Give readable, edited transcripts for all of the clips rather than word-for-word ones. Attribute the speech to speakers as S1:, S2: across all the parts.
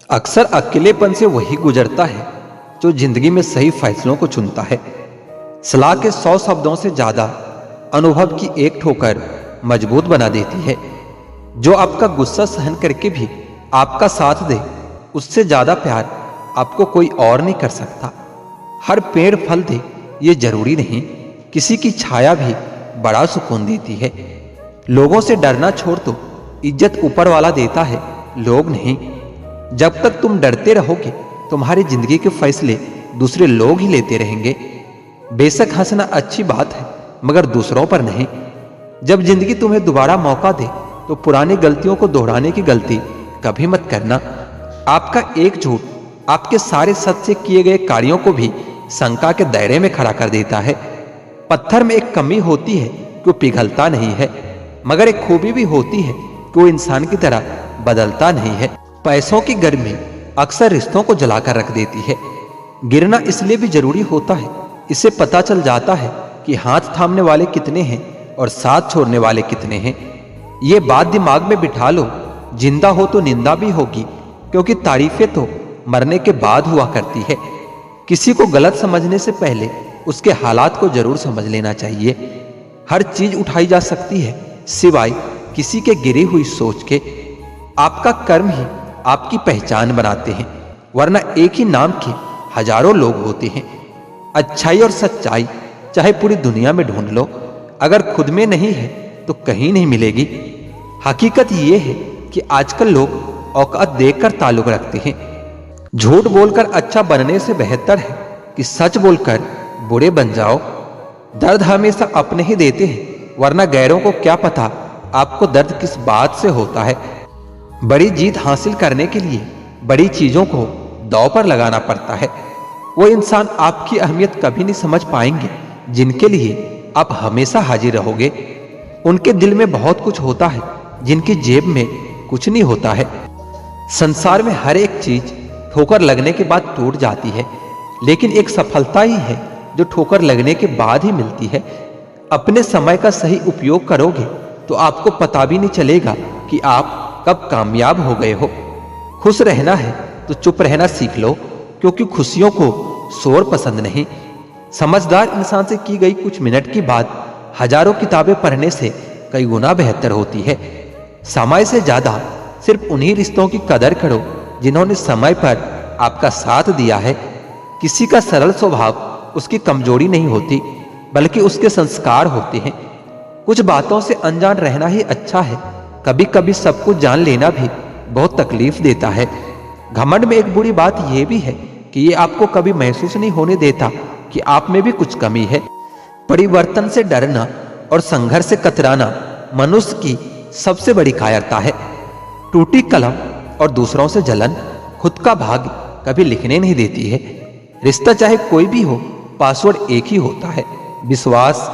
S1: अक्सर अकेलेपन से वही गुजरता है जो जिंदगी में सही फैसलों को चुनता है। सलाह के 100 शब्दों से ज्यादा अनुभव की एक ठोकर मजबूत बना देती है। जो आपका गुस्सा सहन करके भी आपका साथ दे, उससे ज्यादा प्यार आपको कोई और नहीं कर सकता। हर पेड़ फल दे ये जरूरी नहीं, किसी की छाया भी बड़ा सुकून देती है। लोगों से डरना छोड़ दो, इज्जत ऊपर वाला देता है, लोग नहीं। जब तक तुम डरते रहोगे तुम्हारी जिंदगी के फैसले दूसरे लोग ही लेते रहेंगे। बेशक हंसना अच्छी बात है, मगर दूसरों पर नहीं। जब जिंदगी तुम्हें दोबारा मौका दे तो पुरानी गलतियों को दोहराने की गलती कभी मत करना। आपका एक झूठ आपके सारे सच से किए गए कार्यों को भी शंका के दायरे में खड़ा कर देता है। पत्थर में एक कमी होती है कि वो पिघलता नहीं है, मगर एक खूबी भी होती है कि वो इंसान की तरह बदलता नहीं है। पैसों की गर्मी अक्सर रिश्तों को जलाकर रख देती है। गिरना इसलिए भी जरूरी होता है, इससे पता चल जाता है कि हाथ थामने वाले कितने हैं और साथ छोड़ने वाले कितने हैं। ये बात दिमाग में बिठा लो, जिंदा हो तो निंदा भी होगी, क्योंकि तारीफें तो मरने के बाद हुआ करती है। किसी को गलत समझने से पहले उसके हालात को जरूर समझ लेना चाहिए। हर चीज उठाई जा सकती है सिवाय किसी के गिरी हुई सोच के। आपका कर्म ही आपकी पहचान बनाते हैं, वरना एक ही नाम के हजारों लोग होते हैं। अच्छाई और सच्चाई चाहे पूरी दुनिया में ढूंढ लो, अगर खुद में नहीं है तो कहीं नहीं मिलेगी। हकीकत यह है कि आजकल लोग औकात देखकर ताल्लुक रखते हैं। झूठ बोलकर अच्छा बनने से बेहतर है कि सच बोलकर बुरे बन जाओ। दर्द हमेशा अपने ही देते हैं, वरना गैरों को क्या पता आपको दर्द किस बात से होता है। बड़ी जीत हासिल करने के लिए बड़ी चीजों को दांव पर लगाना पड़ता है। वो इंसान आपकी अहमियत कभी नहीं समझ पाएंगे जिनके लिए आप हमेशा हाजिर रहोगे। उनके दिल में बहुत कुछ होता है, जिनकी जेब में कुछ नहीं होता है। संसार में हर एक चीज ठोकर लगने के बाद टूट जाती है, लेकिन एक सफलता ही है जो ठोकर लगने के बाद ही मिलती है। अपने समय का सही उपयोग करोगे तो आपको पता भी नहीं चलेगा कि आप कब कामयाब हो गए हो। खुश रहना है तो चुप रहना सीख लो, क्योंकि खुशियों को शोर पसंद नहीं। समझदार इंसान से की गई कुछ मिनट की बात हजारों किताबें पढ़ने से कई गुना बेहतर होती है। समय से ज्यादा सिर्फ उन्हीं रिश्तों की कदर करो जिन्होंने समय पर आपका साथ दिया है। किसी का सरल स्वभाव उसकी कमजोरी नहीं होती, बल्कि उसके संस्कार होते हैं। कुछ बातों से अनजान रहना ही अच्छा है। कभी कभी सब कुछ जान लेना भी बहुत तकलीफ देता है। घमंड में एक बुरी बात यह भी है कि ये आपको कभी महसूस नहीं होने देता कि आप में भी कुछ कमी है। परिवर्तन से डरना और संघर्ष से कतराना मनुष्य की सबसे बड़ी कायरता है। टूटी कलम और दूसरों से जलन खुद का भाग्य कभी लिखने नहीं देती है। रिश्ता चाहे कोई भी हो, पासवर्ड एक ही होता है, विश्वास।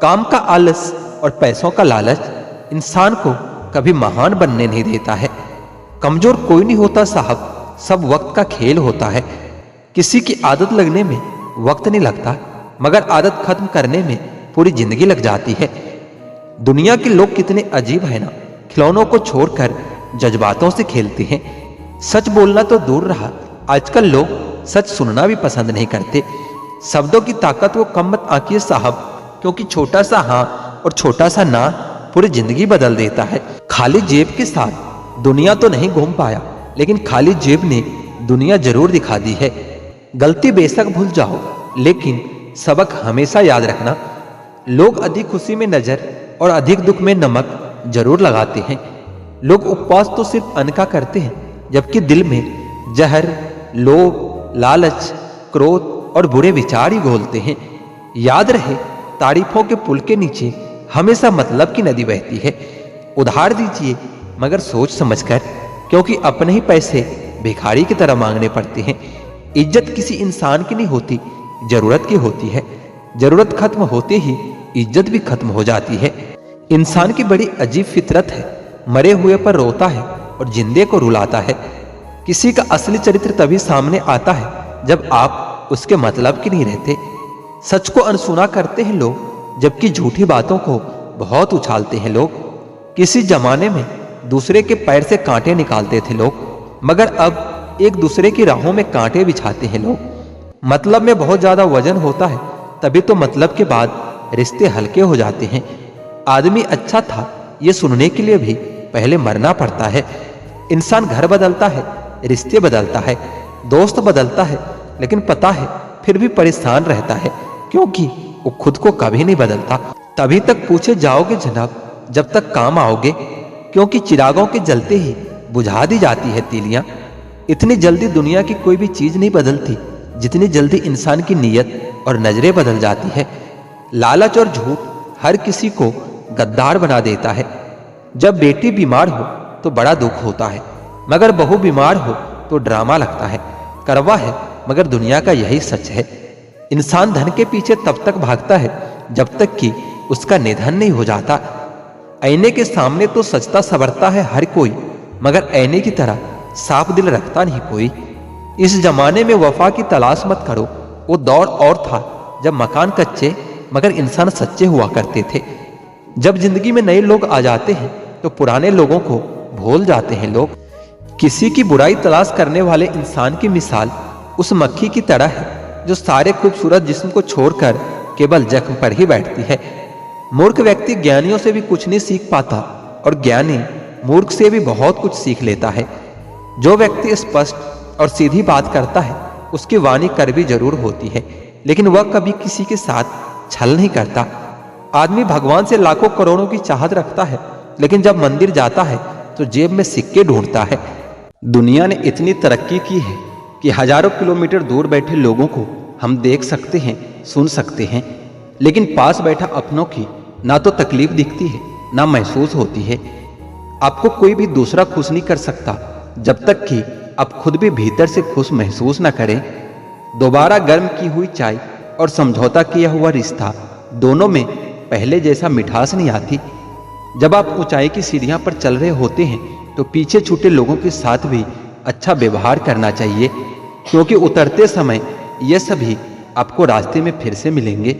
S1: काम का आलस और पैसों का लालच इंसान को कभी महान बनने नहीं देता है। कमजोर कोई नहीं होता साहब, सब वक्त का खेल होता है। किसी की आदत लगने में वक्त नहीं लगता, मगर आदत खत्म करने में पूरी जिंदगी लग जाती है। दुनिया के लोग कितने अजीब है ना, खिलौनों को छोड़कर जज्बातों से खेलते हैं। सच बोलना तो दूर रहा, आजकल लोग सच सुनना भी पसंद नहीं करते। शब्दों की ताकत वो कम मत आंकिए साहब, क्योंकि छोटा सा हाँ और छोटा सा ना पूरी जिंदगी बदल देता है। खाली जेब के साथ दुनिया तो नहीं घूम पाया, लेकिन खाली जेब ने दुनिया जरूर दिखा दी है। गलती बेशक भूल जाओ, लेकिन सबक हमेशा याद रखना। लोग अधिक खुशी में नजर और अधिक दुख में नमक जरूर लगाते हैं। लोग उपवास तो सिर्फ अन्न का करते हैं, जबकि दिल में जहर, लोभ, लालच, क्रोध और बुरे विचार ही घोलते हैं। याद रहे, तारीफों के पुल के नीचे हमेशा मतलब की नदी बहती है। उधार दीजिए मगर सोच समझकर, क्योंकि अपने ही पैसे भिखारी की तरह मांगने पड़ते हैं। इज्जत किसी इंसान की नहीं होती, जरूरत की होती है। जरूरत खत्म होते ही इज्जत भी खत्म हो जाती है। इंसान की बड़ी अजीब फितरत है, मरे हुए पर रोता है और जिंदे को रुलाता है। किसी का असली चरित्र तभी सामने आता है जब आप उसके मतलब की नहीं रहते। सच को अनसुना करते हैं लोग, जबकि झूठी बातों को बहुत उछालते हैं लोग। किसी जमाने में दूसरे के पैर से कांटे निकालते थे लोग, मगर अब एक दूसरे की राहों में कांटे बिछाते हैं लोग। मतलब में बहुत ज्यादा वजन होता है तभी तो मतलब के बाद रिश्ते हल्के हो जाते हैं। आदमी अच्छा था ये सुनने के लिए भी पहले मरना पड़ता है। इंसान घर बदलता है, रिश्ते बदलता है, दोस्त बदलता है, लेकिन पता है फिर भी परेशान रहता है क्योंकि वो खुद को कभी नहीं बदलता। तभी तक पूछे जाओगे जनाब जब तक काम आओगे, क्योंकि चिरागों के जलते ही बुझा दी जाती है तीलियां। इतनी जल्दी दुनिया की कोई भी चीज नहीं बदलती जितनी जल्दी इंसान की नीयत और नजरें बदल जाती है। लालच और झूठ हर किसी को गद्दार बना देता है। जब बेटी बीमार हो तो बड़ा दुख होता है, मगर बहू बीमार हो तो ड्रामा लगता है। करवा है मगर दुनिया का यही सच है। इंसान धन के पीछे तब तक भागता है जब तक कि उसका निधन नहीं हो जाता। आईने के सामने तो सजता संवरता है हर कोई, मगर आईने की तरह साफ दिल रखता नहीं कोई। इस जमाने में वफा की तलाश मत करो। वो दौर और था जब मकान कच्चे मगर इंसान सच्चे हुआ करते थे। जब जिंदगी में नए लोग आ जाते हैं तो पुराने लोगों को भूल जाते हैं लोग। किसी की बुराई तलाश करने वाले इंसान की मिसाल उस मक्खी की तरह है जो सारे खूबसूरत जिस्म को छोड़कर केवल जख्म पर ही बैठती है। मूर्ख व्यक्ति ज्ञानियों से भी कुछ नहीं सीख पाता और ज्ञानी मूर्ख से भी बहुत कुछ सीख लेता है। जो व्यक्ति स्पष्ट और सीधी बात करता है उसकी वाणी कड़वी जरूर होती है, लेकिन वह कभी किसी के साथ छल नहीं करता। आदमी भगवान से लाखों करोड़ों की चाहत रखता है, लेकिन जब मंदिर जाता है तो जेब में सिक्के ढूंढता है। दुनिया ने इतनी तरक्की की है कि हजारों किलोमीटर दूर बैठे लोगों को हम देख सकते हैं, सुन सकते हैं, लेकिन पास बैठा अपनों की ना तो तकलीफ दिखती है ना महसूस होती है। आपको कोई भी दूसरा खुश नहीं कर सकता जब तक कि आप खुद भी भीतर से खुश महसूस न करें। दोबारा गर्म की हुई चाय और समझौता किया हुआ रिश्ता, दोनों में पहले जैसा मिठास नहीं आती। जब आप ऊंचाई की सीढ़ियां पर चल रहे होते हैं तो पीछे छूटे लोगों के साथ भी अच्छा व्यवहार करना चाहिए, क्योंकि उतरते समय ये सभी आपको रास्ते में फिर से मिलेंगे।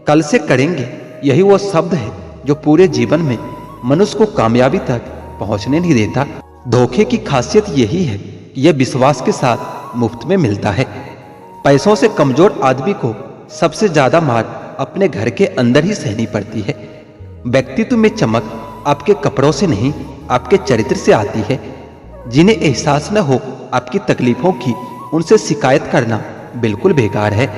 S1: कल से करेंगे यही वो शब्द है जो पूरे जीवन में मनुष्य को कामयाबी तक पहुंचने नहीं देता। धोखे की खासियत यही है कि यह विश्वास के साथ मुफ्त में मिलता है। पैसों से कमजोर आदमी को सबसे ज्यादा मार अपने घर के अंदर ही सहनी पड़ती है। व्यक्तित्व में चमक आपके कपड़ों से नहीं, आपके चरित्र से आती है। जिन्हें एहसास न हो आपकी तकलीफों की, उनसे शिकायत करना बिल्कुल बेकार है।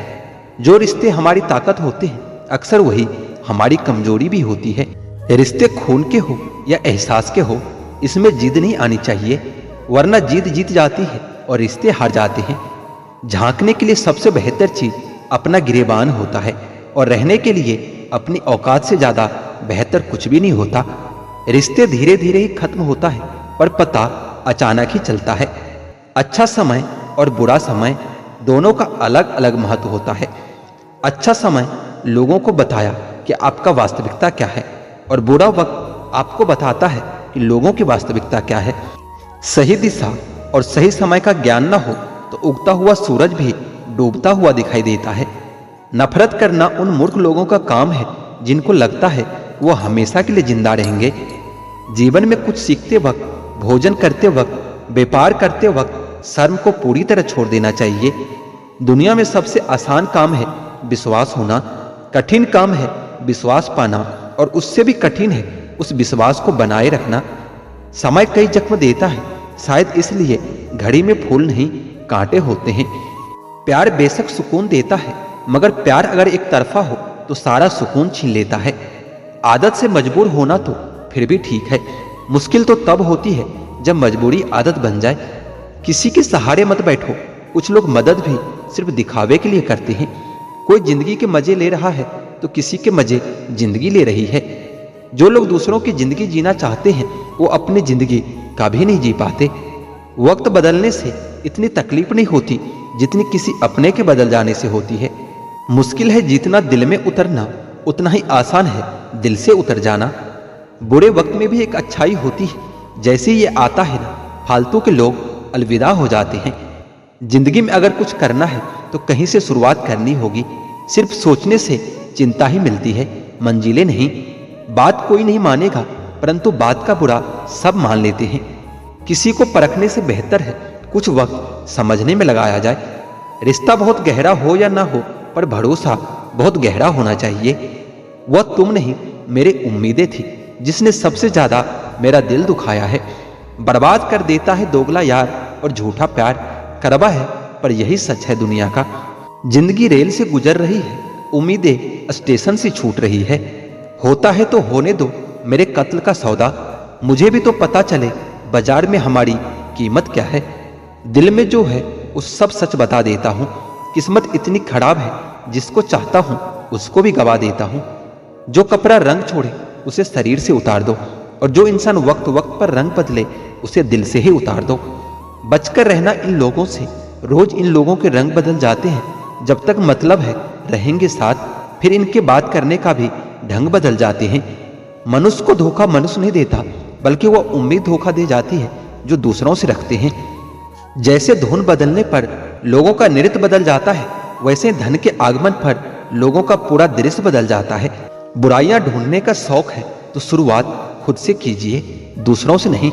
S1: जो रिश्ते हमारी ताकत होते हैं अक्सर वही हमारी कमजोरी भी होती है। रिश्ते खून के हो या एहसास के हो, इसमें जिद नहीं आनी चाहिए, वरना जीत जीत जाती है और रिश्ते हार जाते हैं। झांकने के लिए सबसे बेहतर चीज अपना गिरेबान होता है और रहने के लिए अपनी औकात से ज्यादा बेहतर कुछ भी नहीं होता। रिश्ते धीरे धीरे ही खत्म होता है पर पता अचानक ही चलता है। अच्छा समय और बुरा समय दोनों का अलग अलग महत्व होता है। अच्छा समय लोगों को बताया कि आपका वास्तविकता क्या है और बुरा वक्त आपको बताता है कि लोगों की वास्तविकता क्या है। सही दिशा और सही समय का ज्ञान न हो तो उगता हुआ सूरज भी डूबता हुआ दिखाई देता है। नफरत करना उन मूर्ख लोगों का काम है जिनको लगता है वो हमेशा के लिए जिंदा रहेंगे। जीवन में कुछ सीखते वक्त, भोजन करते वक्त, व्यापार करते वक्त शर्म को पूरी तरह छोड़ देना चाहिए। दुनिया में सबसे आसान काम है विश्वास होना, कठिन काम है विश्वास पाना, और उससे भी कठिन है उस विश्वास को बनाए रखना। समय कई जख्म देता है, शायद इसलिए घड़ी में फूल नहीं कांटे होते हैं। प्यार बेशक सुकून देता है, मगर प्यार अगर एक तरफा हो तो सारा सुकून छीन लेता है। आदत से मजबूर होना तो फिर भी ठीक है, मुश्किल तो तब होती है जब मजबूरी आदत बन जाए। किसी के सहारे मत बैठो। कुछ लोग मदद भी सिर्फ दिखावे के लिए करते हैं। कोई जिंदगी के मजे ले रहा है तो किसी के मजे जिंदगी ले रही है। जो लोग दूसरों की जिंदगी जीना चाहते हैं वो अपनी जिंदगी कभी नहीं जी पाते। वक्त बदलने से इतनी तकलीफ नहीं होती जितनी किसी अपने के बदल जाने से होती है। मुश्किल है जितना दिल में उतरना, उतना ही आसान है दिल से उतर जाना। बुरे वक्त में भी एक अच्छाई होती है। जैसे ये आता है ना, फालतू के लोग अलविदा हो जाते हैं। जिंदगी में अगर कुछ करना है तो कहीं से शुरुआत करनी होगी। सिर्फ सोचने से चिंता ही मिलती है, मंजिलें नहीं। बात कोई नहीं मानेगा, परंतु बात का बुरा सब मान लेते हैं। किसी को परखने से बेहतर है कुछ वक्त समझने में लगाया जाए। रिश्ता बहुत गहरा हो या ना हो, पर भरोसा बहुत गहरा होना चाहिए। वह तुम नहीं, मेरी उम्मीदें थी जिसने सबसे ज्यादा मेरा दिल दुखाया है। बर्बाद कर देता है दोगला यार और झूठा प्यार, करवा है पर यही सच है दुनिया का। जिंदगी रेल से गुजर रही है, उम्मीदें स्टेशन से छूट रही है। होता है तो होने दो मेरे कत्ल का सौदा, मुझे भी तो पता चले बाजार में हमारी कीमत क्या है। दिल में जो है उस सब सच बता देता हूँ। किस्मत इतनी खराब है, जिसको चाहता हूँ उसको भी गवा देता हूँ। जो कपड़ा रंग छोड़े उसे शरीर से उतार दो, और जो इंसान वक्त वक्त पर रंग बदले उसे दिल से ही उतार दो। बचकर रहना इन लोगों से, रोज इन लोगों के रंग बदल जाते हैं। जब तक मतलब है रहेंगे साथ, फिर इनके बात करने का भी ढंग बदल जाते हैं। मनुष्य को धोखा मनुष्य नहीं देता, बल्कि वह उम्मीद धोखा दे जाती है जो दूसरों से रखते हैं। जैसे धुन बदलने पर लोगों का नृत्य बदल जाता है, वैसे धन के आगमन पर लोगों का पूरा दृश्य बदल जाता है। बुराइयां ढूंढने का शौक है तो शुरुआत खुद से कीजिए, दूसरों से नहीं।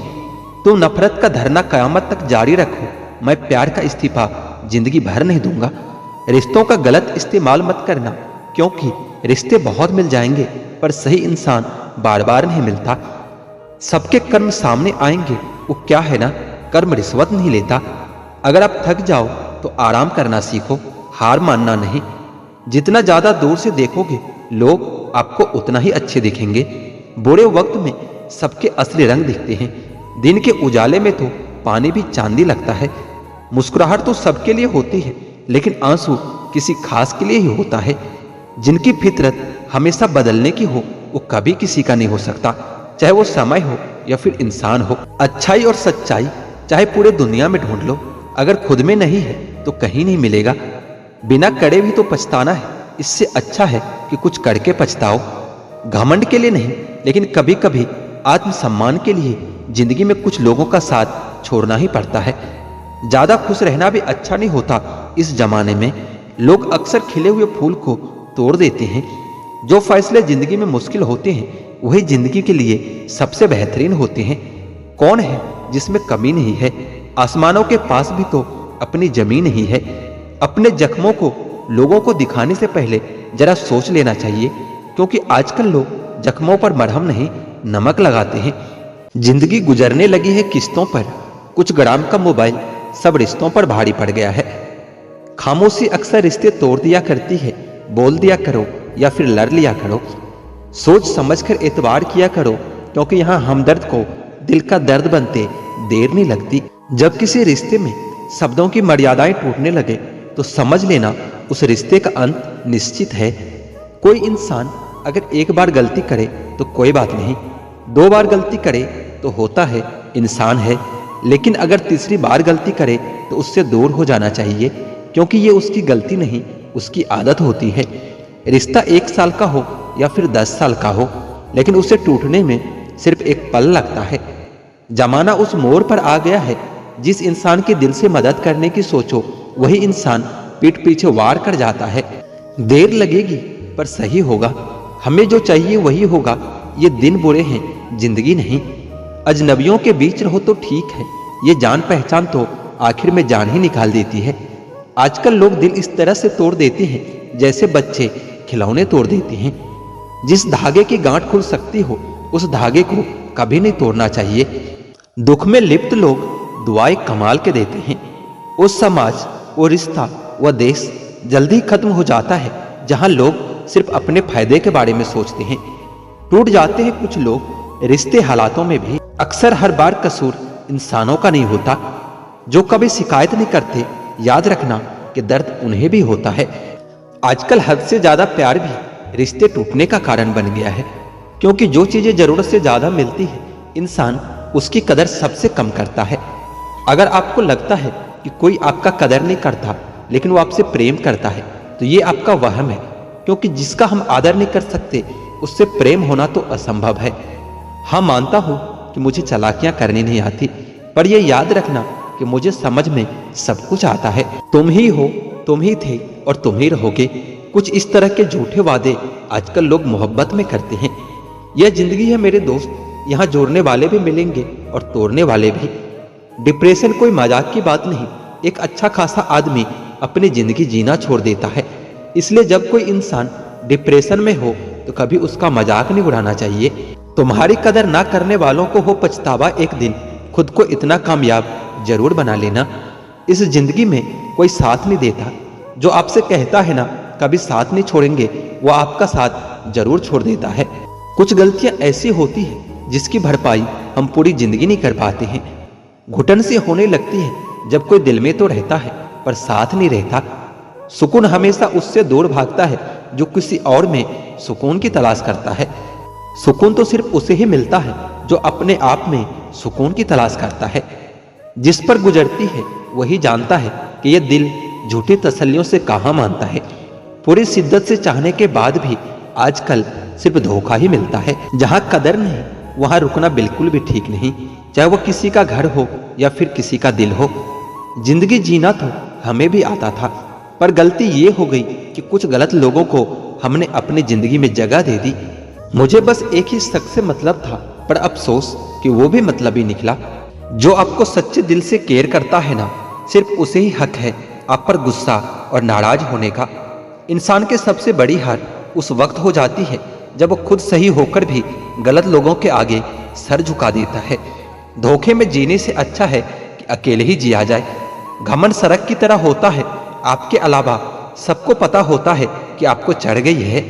S1: तुम नफरत का धरना कयामत तक जारी रखो, मैं प्यार का इस्तीफा जिंदगी भर नहीं दूंगा। रिश्तों का गलत इस्तेमाल मत करना, क्योंकि रिश्ते बहुत मिल जाएंगे पर सही इंसान बार बार नहीं मिलता। सबके कर्म सामने आएंगे, वो क्या है ना, कर्म रिश्वत नहीं लेता। अगर आप थक जाओ तो आराम करना सीखो, हार मानना नहीं। जितना ज्यादा दूर से देखोगे लोग आपको उतना ही अच्छे दिखेंगे। बुरे वक्त में सबके असली रंग दिखते हैं, दिन के उजाले में तो पानी भी चांदी लगता है। मुस्कुराहट तो सबके लिए होती है, लेकिन आंसू किसी खास के लिए ही होता है। जिनकी फितरत हमेशा बदलने की हो, वो कभी किसी का नहीं हो सकता, चाहे वो समय हो या फिर इंसान हो। अच्छाई और सच्चाई चाहे पूरे दुनिया में ढूंढ लो, अगर खुद में नहीं है तो कहीं नहीं मिलेगा। बिना करे भी तो पछताना है, इससे अच्छा है कि कुछ करके पछताओ। घमंड के लिए नहीं, लेकिन कभी कभी आत्मसम्मान के लिए जिंदगी में कुछ लोगों का साथ छोड़ना ही पड़ता है। ज्यादा खुश रहना भी अच्छा नहीं होता। इस जमाने में लोग अक्सर खिले हुए फूल को तोड़ देते हैं। जो फैसले जिंदगी में मुश्किल होते हैं वही जिंदगी के लिए सबसे बेहतरीन होते हैं। कौन है जिसमें कमी नहीं है? आसमानों के पास भी तो अपनी जमीन ही है। अपने जख्मों को लोगों को दिखाने से पहले जरा सोच लेना चाहिए, क्योंकि आजकल लोग जख्मों पर मरहम नहीं नमक लगाते हैं। जिंदगी गुजरने लगी है किस्तों पर, कुछ ग्राम का मोबाइल सब रिश्तों पर भारी पड़ गया है। खामोशी अक्सर रिश्ते तोड़ दिया करती है। बोल दिया करो या फिर लड़ लिया करो, सोच समझकर एतबार किया करो, क्योंकि यहाँ हमदर्द को दिल का दर्द बनते देर नहीं लगती। जब किसी रिश्ते में शब्दों की मर्यादाएं टूटने लगे तो समझ लेना उस रिश्ते का अंत निश्चित है। कोई इंसान अगर एक बार गलती करे तो कोई बात नहीं, 2 बार गलती करे तो होता है इंसान है, लेकिन अगर तीसरी बार गलती करे तो उससे दूर हो जाना चाहिए, क्योंकि ये उसकी गलती नहीं उसकी आदत होती है। रिश्ता 1 साल का हो या फिर 10 साल का हो, लेकिन उसे टूटने में सिर्फ एक पल लगता है। जमाना उस मोड़ पर आ गया है, जिस इंसान के दिल से मदद करने की सोचो वही इंसान पीठ पीछे वार कर जाता है। देर लगेगी पर सही होगा, हमें जो चाहिए वही होगा। ये दिन बुरे हैं, जिंदगी नहीं। अजनबियों के बीच रहो तो ठीक है, ये जान पहचान तो आखिर में जान ही निकाल देती है। आजकल लोग दिल इस तरह से तोड़ देते हैं जैसे बच्चे खिलौने तोड़ देते हैं। जिस धागे की गांठ खुल सकती हो उस धागे को कभी नहीं तोड़ना चाहिए। दुख में लिप्त लोग दुआएं कमाल के देते हैं। वो समाज, वो रिश्ता, वो देश जल्दी खत्म हो जाता है जहां लोग सिर्फ अपने फायदे के बारे में सोचते हैं। टूट जाते हैं कुछ लोग रिश्ते हालातों में भी। अक्सर हर बार कसूर इंसानों का नहीं होता। जो कभी शिकायत नहीं करते, याद रखना कि दर्द उन्हें भी होता है। आजकल हद से ज्यादा प्यार भी रिश्ते टूटने का कारण बन गया है, क्योंकि जो चीजें जरूरत से ज्यादा मिलती है इंसान उसकी कदर सबसे कम करता है। अगर आपको लगता है कि कोई आपका कदर नहीं करता लेकिन वो आपसे प्रेम करता है तो ये आपका वहम है, क्योंकि जिसका हम आदर नहीं कर सकते उससे प्रेम होना तो असंभव है। हाँ, मानता हूं कि मुझे चालाकियां करनी नहीं आती, पर यह याद रखना कि मुझे समझ में सब कुछ आता है। तुम ही हो, तुम ही थे और तुम ही रहोगे। कुछ इस तरह के झूठे वादे आजकल लोग मोहब्बत में करते हैं। यह जिंदगी है मेरे दोस्त, यहाँ जोड़ने वाले भी मिलेंगे और तोड़ने वाले भी। डिप्रेशन कोई मजाक की बात नहीं। एक अच्छा खासा आदमी अपनी जिंदगी जीना छोड़ देता है। इसलिए जब कोई इंसान डिप्रेशन में हो तो कभी उसका मजाक नहीं उड़ाना चाहिए। तुम्हारी कदर ना करने वालों को हो पछतावा एक दिन, खुद को इतना कामयाब जरूर बना लेना। इस जिंदगी में कोई साथ नहीं देता। जो आपसे कहता है ना कभी साथ नहीं छोड़ेंगे, वो आपका साथ जरूर छोड़ देता है। कुछ गलतियां ऐसी होती हैं जिसकी भरपाई हम पूरी जिंदगी नहीं कर पाते हैं। घुटन सी होने लगती है जब कोई दिल में तो रहता है पर साथ नहीं रहता। सुकून हमेशा उससे दूर भागता है जो किसी और में सुकून की तलाश करता है। सुकून तो सिर्फ उसे ही मिलता है जो अपने आप में सुकून की तलाश करता है। जिस पर गुजरती है वही जानता है कि यह दिल झूठी तसल्लियों से कहाँ मानता है। पूरी शिद्दत से चाहने के बाद भी आजकल सिर्फ धोखा ही मिलता है। जहाँ कदर नहीं वहाँ रुकना बिल्कुल भी ठीक नहीं, चाहे वो किसी का घर हो या फिर किसी का दिल हो। जिंदगी जीना तो हमें भी आता था, पर गलती ये हो गई कि कुछ गलत लोगों को हमने अपनी जिंदगी में जगह दे दी। मुझे बस एक ही शख्स से मतलब था, पर अफसोस कि वो भी मतलबी निकला। जो आपको सच्चे दिल से केयर करता है ना, सिर्फ उसे ही हक है आप पर गुस्सा और नाराज होने का। इंसान के सबसे बड़ी हार उस वक्त हो जाती है जब वो खुद सही होकर भी गलत लोगों के आगे सर झुका देता है। धोखे में जीने से अच्छा है कि अकेले ही जिया जाए। घमंड सड़क की तरह होता है, आपके अलावा सबको पता होता है कि आपको चढ़ गई है।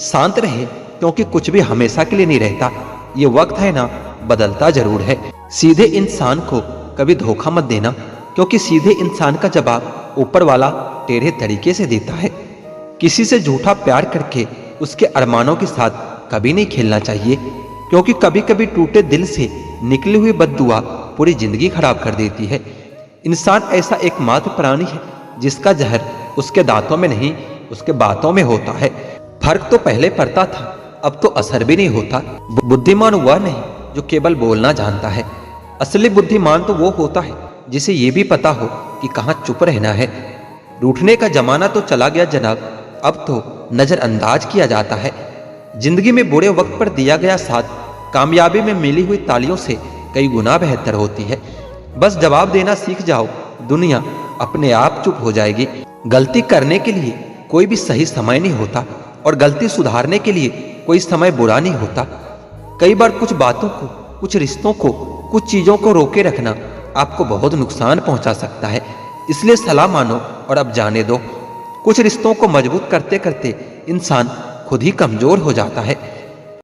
S1: शांत रहे क्योंकि कुछ भी हमेशा के लिए नहीं रहता। ये वक्त है ना, बदलता जरूर है। सीधे इंसान को कभी धोखा मत देना, क्योंकि सीधे इंसान का जवाब ऊपर वाला टेढ़े तरीके से देता है। किसी से झूठा प्यार करके उसके अरमानों के साथ कभी नहीं खेलना चाहिए, क्योंकि कभी कभी टूटे दिल से निकली हुई बद्दुआ पूरी जिंदगी खराब कर देती है। इंसान ऐसा एकमात्र प्राणी है जिसका जहर उसके दांतों में नहीं उसके बातों में होता है। फर्क तो पहले पड़ता था, अब तो असर भी नहीं होता। बुद्धिमान वह नहीं जो केवल बोलना जानता है। असली बुद्धिमान तो वो होता है जिसे ये भी पता हो कि कहाँ चुप रहना है। रूठने का जमाना तो चला गया जनाब, अब तो नजरअंदाज किया जाता है। जिंदगी में बुरे वक्त पर दिया गया साथ कामयाबी में मिली हुई तालियों से कई गुना बेहतर होती है। बस जवाब देना सीख जाओ, दुनिया अपने आप चुप हो जाएगी। गलती करने के लिए कोई भी सही समय नहीं होता, और गलती सुधारने के लिए कोई समय बुरा नहीं होता। कई बार कुछ बातों को, कुछ रिश्तों को, कुछ चीजों को रोके रखना आपको बहुत नुकसान पहुंचा सकता है। इसलिए सलाह मानो और अब जाने दो। कुछ रिश्तों को मजबूत करते करते इंसान खुद ही कमजोर हो जाता है।